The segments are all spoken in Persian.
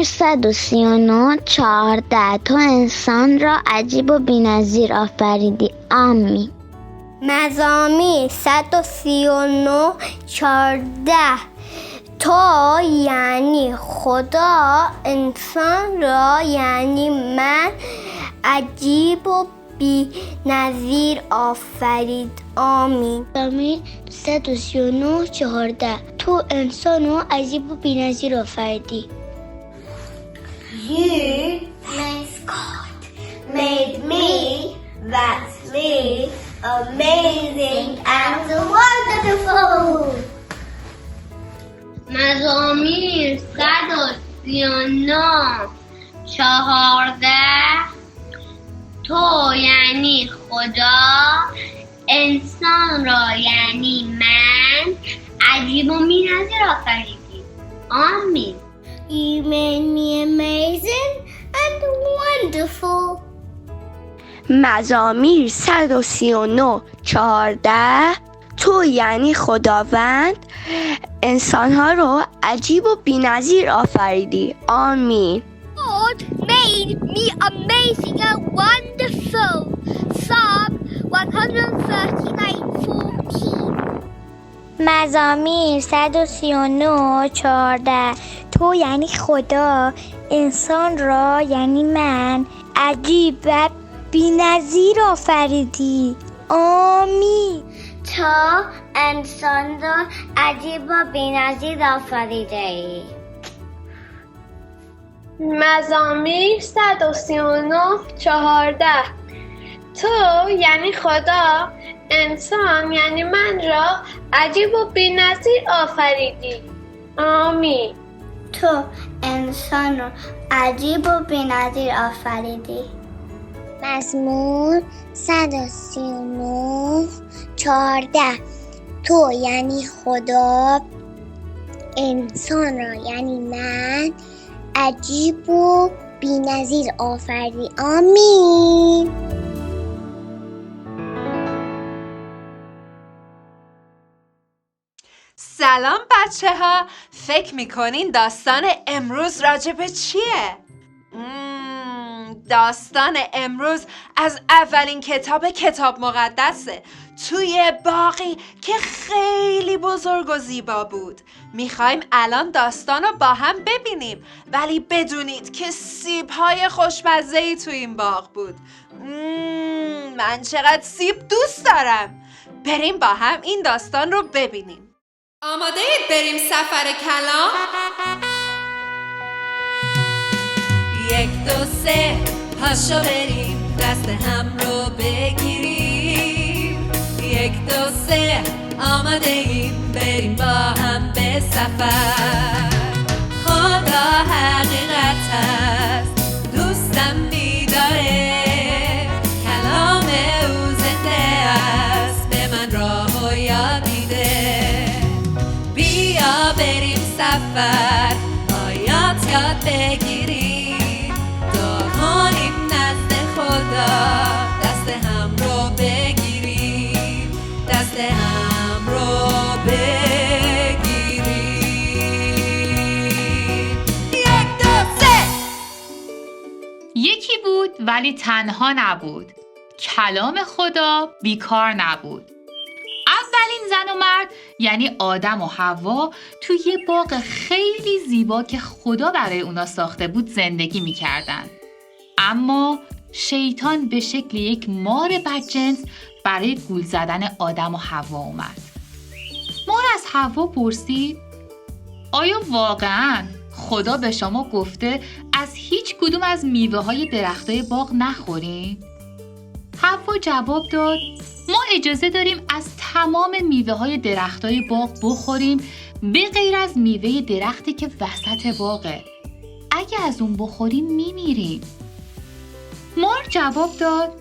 مزامیر 139 14 تو انسان را عجیب و بی‌نظیر آفریدی. آمین. مزامیر 139 14 تو یعنی خدا انسان را یعنی من عجیب و بی نظیر آفرید. آمین. مزامیر 139 14 تو انسان را عجیب و بی نظیر آفریدی. You, means God, made me, that's me, amazing and wonderful. مزامیر 139 14 تو یعنی خدا انسان را یعنی من عجیب و بی‌نظیر آفریدی. آمین. You made me amazing and wonderful. مزامیر 139 14 تو یعنی خداوند انسانها رو عجیب و بی‌نظیر آفریدی. آمین. God made me amazing and wonderful. Psalm 139:14. مزامیر 139 14 تو یعنی خدا انسان را یعنی من عجیب و بی‌نظیر آفریدی. آمین. تو انسان را عجیب و بی‌نظیر آفریده ای. مزامیر 139 14 تو یعنی خدا انسان یعنی من را عجیب و بی‌نظیر آفریدی. آمین. تو انسان را عجیب و بی‌نظیر آفریدی. مزمور 139 14 تو یعنی خدا انسان را یعنی من عجیب و بی‌نظیر آفریدی. آمین. سلام بچه ها، فکر میکنین داستان امروز راجع به چیه؟ داستان امروز از اولین کتاب مقدسه، توی باغی که خیلی بزرگ و زیبا بود. میخوایم الان داستان رو با هم ببینیم، ولی بدونید که سیب‌های خوشمزه‌ای توی این باغ بود. من چقدر سیب دوست دارم. بریم با هم این داستان رو ببینیم. آماده اید بریم سفر کلام؟ 1 2 3 پاشو بریم دست هم رو بگیریم. 1 2 3 آماده ایم بریم با هم به سفر. خدا حقیقت هست، دوستم می‌داره، کلام او زنده است، به من راه و یاد میده. بیا بریم سفر، آیات یاد بگیریم، دعا کنیم نزد خدا، دست هم رو بگیریم، دست هم رو بگیریم. 1 2 3 یکی بود ولی تنها نبود. کلام خدا بیکار نبود. اولین زن و مرد یعنی آدم و حوا توی یه باغ خیلی زیبا که خدا برای اونا ساخته بود زندگی می‌کردن. اما شیطان به شکل یک مار بدجنس برای گول زدن آدم و حوا اومد. مار از حوا پرسید: آیا واقعاً خدا به شما گفته از هیچ کدوم از میوه‌های درختای باغ نخورین؟ حوا جواب داد: ما اجازه داریم از تمام میوه‌های درختای باغ بخوریم به غیر از میوه درختی که وسط باغه. اگه از اون بخوریم میمیریم. مار جواب داد: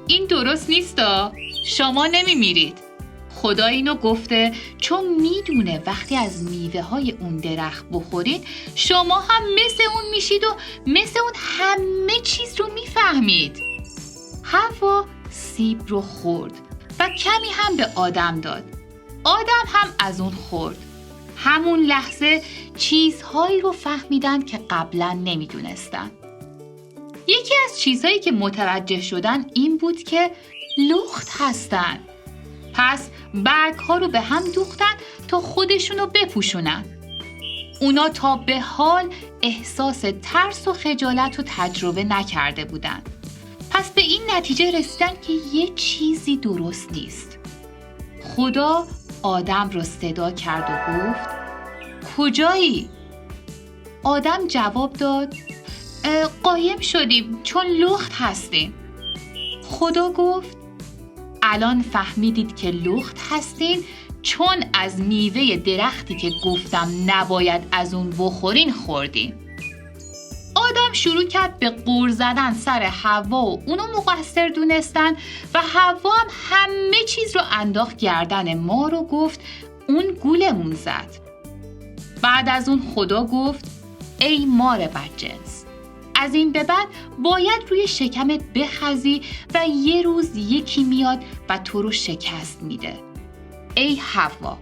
این درست نیستا، شما نمیمیرید. خدا اینو گفته چون میدونه وقتی از میوه‌های اون درخت بخورید شما هم مثل اون میشید و مثل اون همه چیز رو میفهمید. حوا سیب رو خورد و کمی هم به آدم داد. آدم هم از اون خورد. همون لحظه چیزهایی رو فهمیدن که قبلا نمیدونستن. یکی از چیزهایی که متوجه شدن این بود که لخت هستن. پس برگ‌ها رو به هم دوختن تا خودشونو بپوشونن. اونا تا به حال احساس ترس و خجالت رو تجربه نکرده بودن. پس به این نتیجه رسیدن که یه چیزی درست نیست. خدا آدم رو صدا کرد و گفت کجایی؟ آدم جواب داد قایم شدیم چون لخت هستیم. خدا گفت الان فهمیدید که لخت هستین چون از میوه درختی که گفتم نباید از اون بخورین خوردین. آدم شروع کرد به غر زدن سر حوا و اونو مقصر دونستن و حوا هم همه چیز رو انداخت گردن مار و گفت اون گولمون زد. بعد از اون خدا گفت ای مار بدجنس، از این به بعد باید روی شکمت بخزی و یه روز یکی میاد و تو رو شکست میده. ای حوا،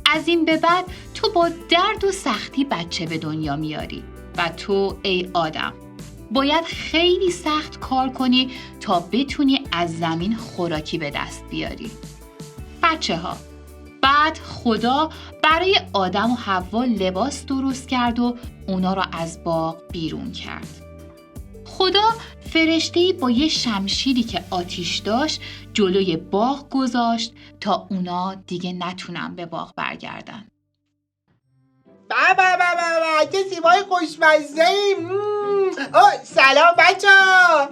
از این به بعد تو با درد و سختی بچه به دنیا میاری و تو ای آدم باید خیلی سخت کار کنی تا بتونی از زمین خوراکی به دست بیاری. بچه ها، بعد خدا برای آدم و حوا لباس درست کرد و اونا را از باغ بیرون کرد. خدا فرشته‌ای با یه شمشیری که آتیش داشت جلوی باغ گذاشت تا اونا دیگه نتونن به باغ برگردن. بابا چه سیبای خوشمزه‌ای. سلام بچه‌ها،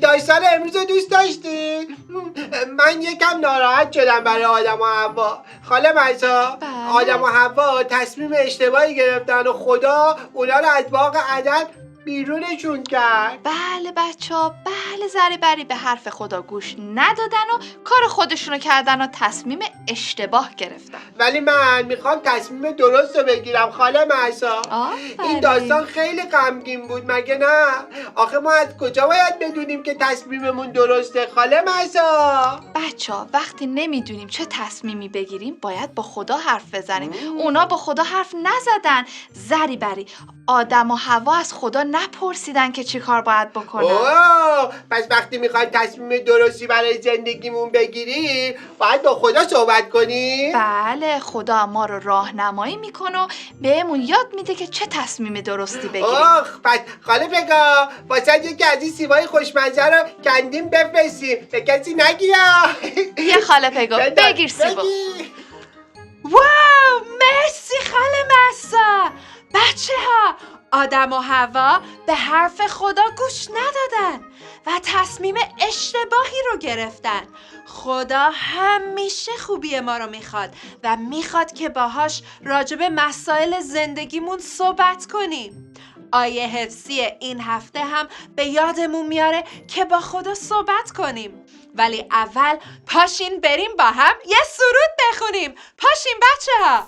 داستان امروز رو دوست داشتی؟ من یکم ناراحت شدم برای آدم و حوا. خاله مهسا، آدم و حوا تصمیم اشتباهی گرفتن و خدا اونا رو از باغ عدن بیرونشون کرد. بله بچه‌ها، بله، ذره بری به حرف خدا گوش ندادن و کار خودشونو کردن و تصمیم اشتباه گرفتن. ولی من میخوام تصمیم درست رو بگیرم خاله مهسا. این داستان خیلی غمگین بود مگه نه؟ آخه ما از کجا باید بدونیم که تصمیممون درسته خاله مهسا؟ بچه‌ها وقتی نمیدونیم چه تصمیمی بگیریم باید با خدا حرف بزنیم. اونا با خدا حرف نزدن. ذره بری آدم و حوا از خدا نپرسیدن که چی کار باید بکنن. پس وقتی میخوایم تصمیم درستی برای زندگیمون بگیریم باید با خدا صحبت کنیم؟ بله، خدا ما رو راهنمایی میکنه و بهمون یاد میده که چه تصمیم درستی بگیریم. پس خاله پگا واسه یکی از این سیبای خوشمزه رو کندیم بفرستیم، به کسی نگیرم. یه خاله پگا بگیر سیبا. واو، مرسی خاله مهسا. بچه ها، آدم و حوا به حرف خدا گوش ندادن و تصمیم اشتباهی رو گرفتن. خدا همیشه خوبی ما رو میخواد و میخواد که باهاش راجب مسائل زندگیمون صحبت کنیم. آیه حفظی این هفته هم به یادمون میاره که با خدا صحبت کنیم. ولی اول پاشین بریم با هم یه سرود بخونیم. پاشین بچه ها.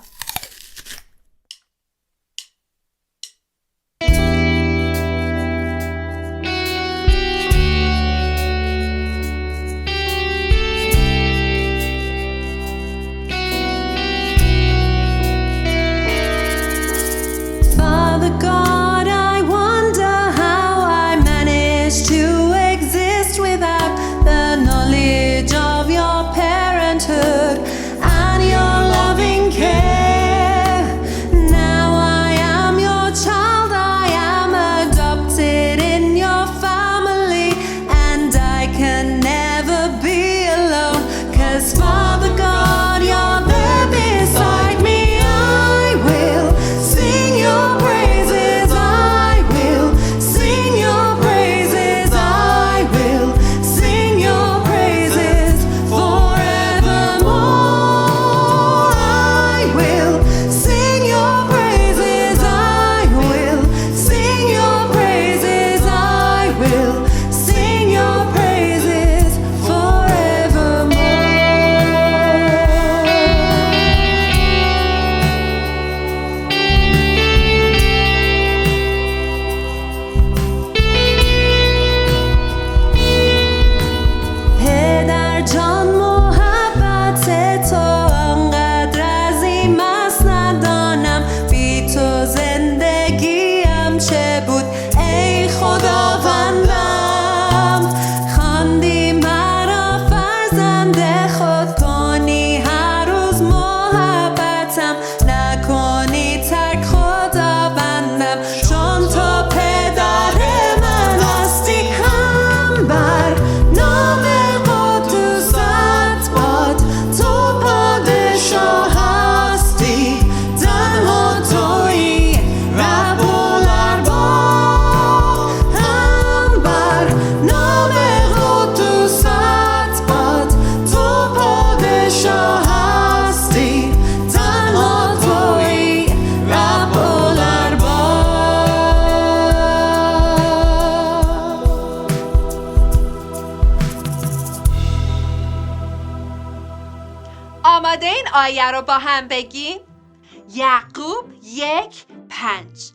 Of your parenthood and your loving care. آماده این آیه رو با هم بگیم؟ یعقوب 1:5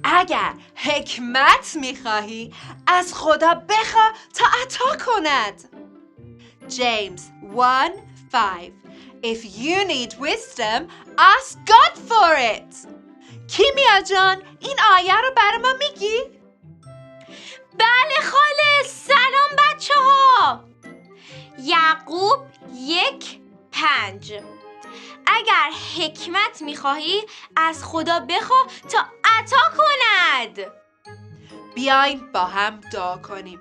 اگر حکمت میخواهی از خدا بخوا تا عطا کند. James 1:5 If you need wisdom, ask God for it. کیمیا جان این آیه رو برای ما میگی؟ بله خاله. سلام بچه ها. یعقوب 1:5 اگر حکمت میخواهی از خدا بخوا تا عطا کند. بیاین با هم دعا کنیم.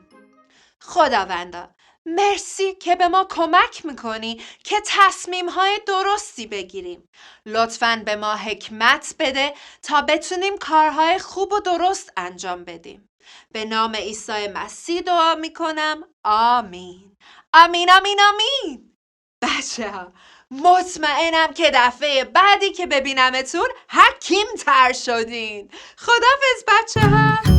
خداوندا مرسی که به ما کمک میکنی که تصمیم‌های درستی بگیریم. لطفاً به ما حکمت بده تا بتونیم کارهای خوب و درست انجام بدیم. به نام عیسی مسیح دعا میکنم. آمین. آمین آمین آمین. بچه ها مطمئنم که دفعه بعدی که ببینمتون حکیم تر شدین. خداحافظ بچه ها.